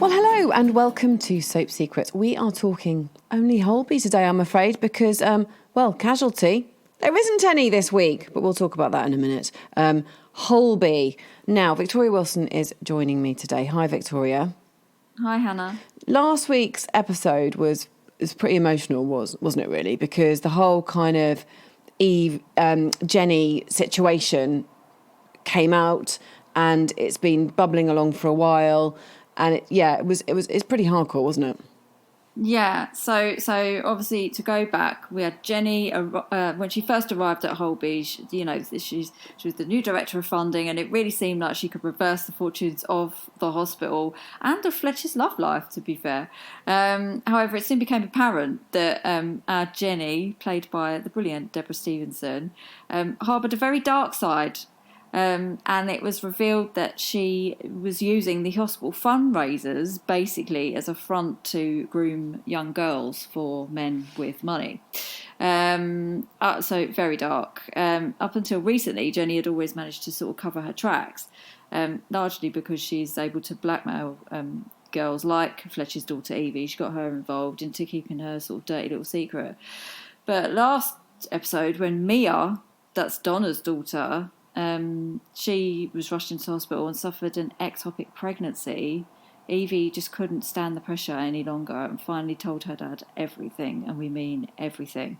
Well, hello and welcome to Soap Secrets. We are talking only Holby today, I'm afraid, because, Casualty. There isn't any this week, but we'll talk about that in a minute. Holby. Now, Victoria Wilson is joining me today. Hi, Victoria. Hi, Hannah. Last week's episode was pretty emotional, wasn't it, really? Because the whole kind of Jeni situation came out and it's been bubbling along for a while. And it's pretty hardcore, wasn't it? Yeah. So obviously to go back, we had Jeni when she first arrived at Holby. She was the new director of funding, and it really seemed like she could reverse the fortunes of the hospital and of Fletch's love life. To be fair, however, it soon became apparent that our Jeni, played by the brilliant Deborah Stevenson, harboured a very dark side. And it was revealed that she was using the hospital fundraisers basically as a front to groom young girls for men with money. So very dark. Up until recently, Jeni had always managed to sort of cover her tracks, largely because she's able to blackmail girls like Fletch's daughter Evie. She got her involved into keeping her sort of dirty little secret. But last episode, when Mia, that's Donna's daughter, she was rushed into hospital and suffered an ectopic pregnancy. Evie just couldn't stand the pressure any longer and finally told her dad everything, and we mean everything.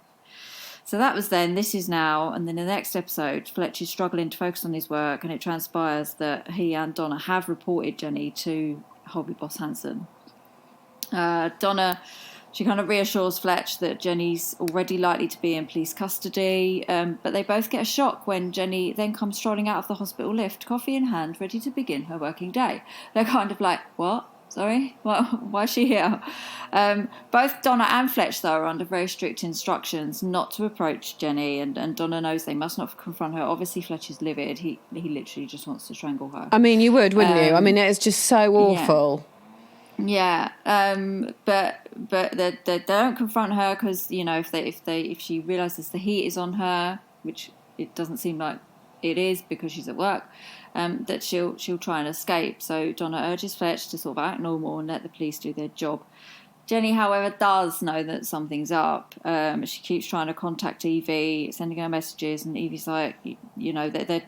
So that was then, this is now, and then in the next episode, Fletch is struggling to focus on his work, and it transpires that he and Donna have reported Jeni to Holby boss Hanson. Donna, she kind of reassures Fletch that Jeni's already likely to be in police custody, but they both get a shock when Jeni then comes strolling out of the hospital lift, coffee in hand, ready to begin her working day. They're kind of like, what? Sorry? Why is she here? Both Donna and Fletch, though, are under very strict instructions not to approach Jeni, and Donna knows they must not confront her. Obviously, Fletch is livid. He literally just wants to strangle her. I mean, you would, wouldn't you? I mean, it's just so awful. Yeah, but they don't confront her because, you know, if she realises the heat is on her, which it doesn't seem like it is because she's at work, that she'll try and escape. So Donna urges Fletch to sort of act normal and let the police do their job. Jeni, however, does know that something's up. She keeps trying to contact Evie, sending her messages, and Evie's like, you know, they're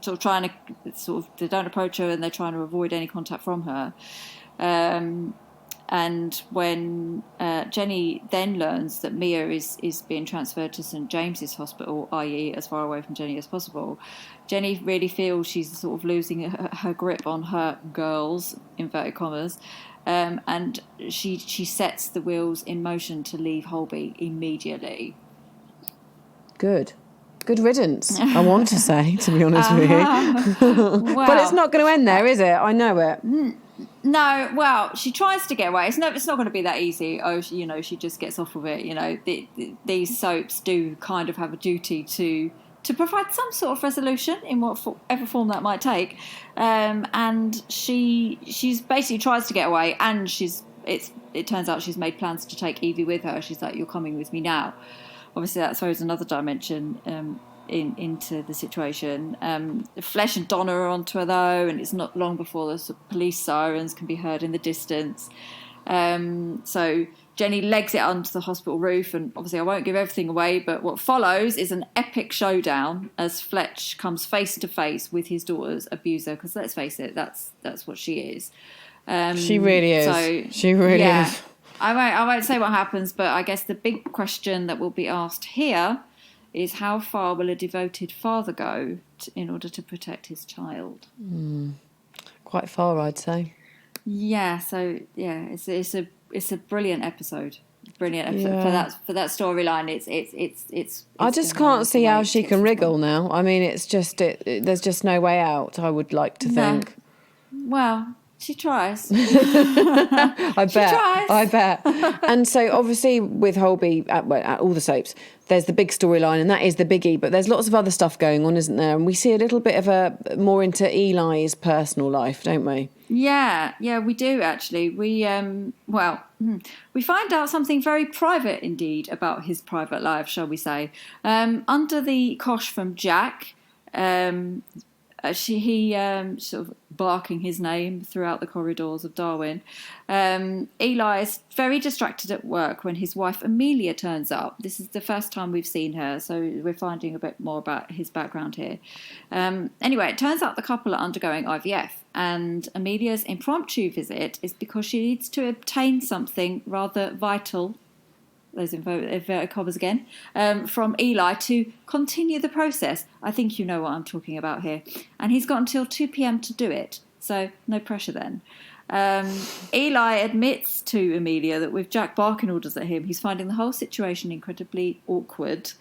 sort of trying to they don't approach her and they're trying to avoid any contact from her. And when Jeni then learns that Mia is being transferred to St James's Hospital, i.e. as far away from Jeni as possible, Jeni really feels she's sort of losing her grip on her girls, inverted commas, and she sets the wheels in motion to leave Holby immediately. Good riddance, I want to say, to be honest with you. Well, but it's not going to end there, is it? I know it. No, well, she tries to get away. It's not going to be that easy. Oh, she just gets off with it. You know, these soaps do kind of have a duty to provide some sort of resolution in whatever form that might take. And she's basically tries to get away, and it turns out she's made plans to take Evie with her. She's like, "You're coming with me now." Obviously, that throws another dimension into the situation. Fletch and Donna are onto her, though, and it's not long before the police sirens can be heard in the distance. So Jeni legs it onto the hospital roof, and obviously I won't give everything away, but what follows is an epic showdown as Fletch comes face to face with his daughter's abuser, because let's face it, that's what she is. She really is. So, she really is. I won't say what happens, but I guess the big question that will be asked here is how far will a devoted father go in order to protect his child? Quite far, I'd say. Yeah. So yeah, it's a brilliant episode. Brilliant episode for that storyline. It's I just can't see how she can wriggle now. I mean, it's just there's just no way out. I would like to think. Well, she tries. I bet. And so obviously with Holby, at all the soaps, there's the big storyline, and that is the biggie, but there's lots of other stuff going on, isn't there? And we see a little bit of more into Eli's personal life, don't we? Yeah, we do actually. We find out something very private indeed about his private life, shall we say. Under the cosh from Jack, He sort of barking his name throughout the corridors of Darwin. Eli is very distracted at work when his wife Amelia turns up. This is the first time we've seen her, so we're finding a bit more about his background here. Anyway, it turns out the couple are undergoing IVF, and Amelia's impromptu visit is because she needs to obtain something rather vital, those inverted commas again, from Eli to continue the process. I think you know what I'm talking about here. And he's got until 2 p.m. to do it, so no pressure then. Eli admits to Amelia that with Jack barking orders at him, he's finding the whole situation incredibly awkward.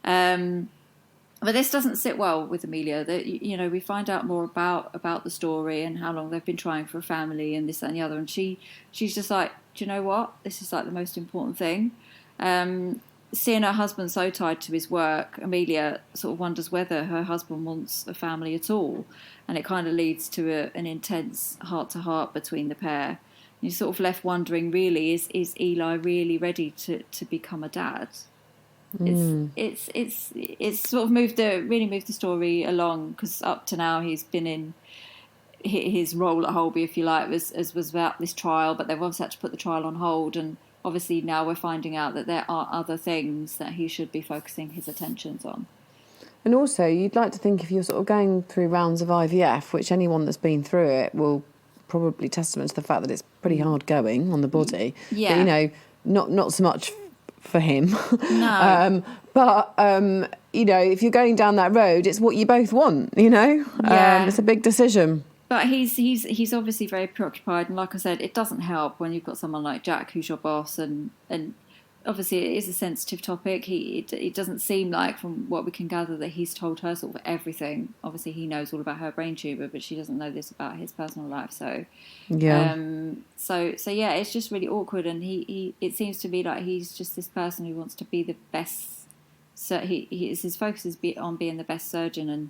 But this doesn't sit well with Amelia. That, you know, we find out more about the story and how long they've been trying for a family and this, that, and the other. And she's just like, do you know what? This is like the most important thing. Seeing her husband so tied to his work, Amelia sort of wonders whether her husband wants a family at all. And it kind of leads to an intense heart-to-heart between the pair. And you're sort of left wondering, really, is Eli really ready to become a dad? It's sort of really moved the story along, because up to now he's been in his role at Holby, if you like, was about this trial, but they've also had to put the trial on hold, and obviously now we're finding out that there are other things that he should be focusing his attentions on. And also, you'd like to think if you're sort of going through rounds of IVF, which anyone that's been through it will probably testament to the fact that it's pretty hard going on the body. Yeah. But, you know, not so much for him. No. But you know, if you're going down that road, it's what you both want, you know? Yeah. It's a big decision. But he's obviously very preoccupied, and like I said, it doesn't help when you've got someone like Jack who's your boss, and obviously it is a sensitive topic. It doesn't seem like, from what we can gather, that he's told her sort of everything. Obviously he knows all about her brain tumour, but she doesn't know this about his personal life. So yeah, so yeah, it's just really awkward, and he it seems to be like he's just this person who wants to be the best. So his focus is on being the best surgeon, and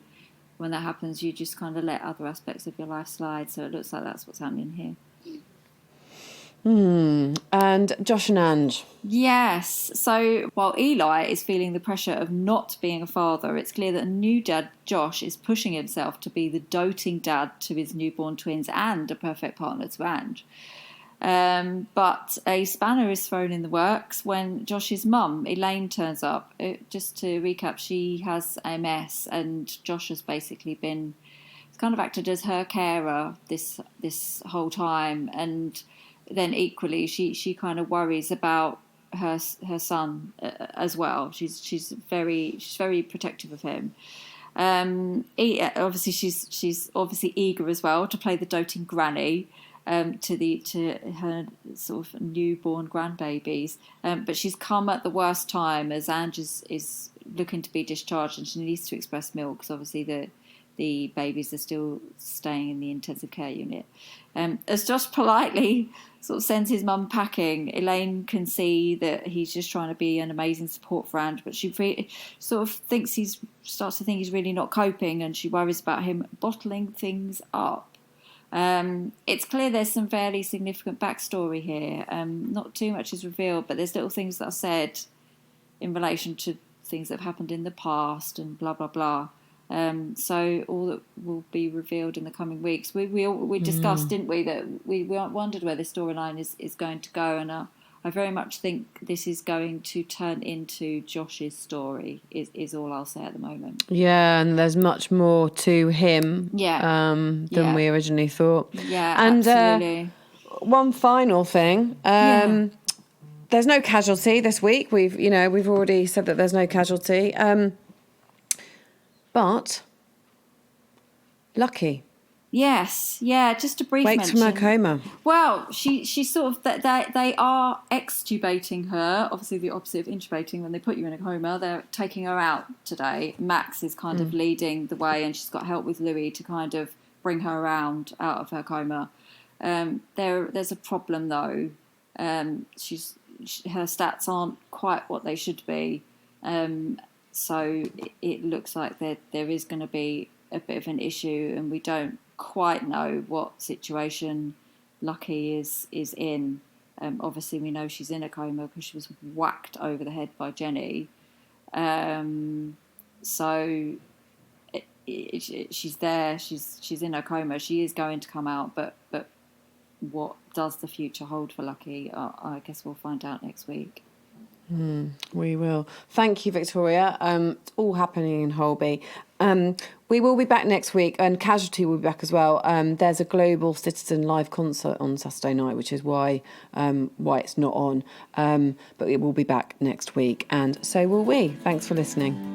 when that happens, you just kind of let other aspects of your life slide. So it looks like that's what's happening here. And Josh and Ange. Yes. So while Eli is feeling the pressure of not being a father, it's clear that new dad Josh is pushing himself to be the doting dad to his newborn twins and a perfect partner to Ange. But a spanner is thrown in the works when Josh's mum, Elaine, turns up. Just to recap, she has MS, and Josh has basically been kind of acted as her carer this whole time, and then equally she kind of worries about her son as well. She's very protective of him. Obviously she's obviously eager as well to play the doting granny to her sort of newborn grandbabies, but she's come at the worst time, as Ange is looking to be discharged, and she needs to express milk because obviously the babies are still staying in the intensive care unit. As Josh politely sort of sends his mum packing, Elaine can see that he's just trying to be an amazing support for Ange, but she sort of starts to think he's really not coping, and she worries about him bottling things up. It's clear there's some fairly significant backstory here. Not too much is revealed, but there's little things that are said in relation to things that have happened in the past and blah, blah, blah. So all that will be revealed in the coming weeks. We discussed, didn't we, that we wondered where this storyline is going to go, and I very much think this is going to turn into Josh's story, is all I'll say at the moment. Yeah, and there's much more to him than we originally thought. Yeah, and, absolutely. One final thing. There's no casualty this week. We've already said that there's no casualty. But Lucky. Yes, yeah, just a brief Wakes mention. from her coma. Well, she sort of, they are extubating her, obviously the opposite of intubating. When they put you in a coma, they're taking her out today. Max is kind of leading the way, and she's got help with Louis to kind of bring her around out of her coma. There's a problem though. Her stats aren't quite what they should be. So it looks like there is going to be a bit of an issue, and we don't quite know what situation Lucky is in. Obviously, we know she's in a coma because she was whacked over the head by Jeni. So she's there. She's in her coma. She is going to come out, but what does the future hold for Lucky? I guess we'll find out next week. We will. Thank you, Victoria. It's all happening in Holby. We will be back next week, and Casualty will be back as well. There's a Global Citizen live concert on Saturday night, which is why it's not on. But it will be back next week, and so will we. Thanks for listening.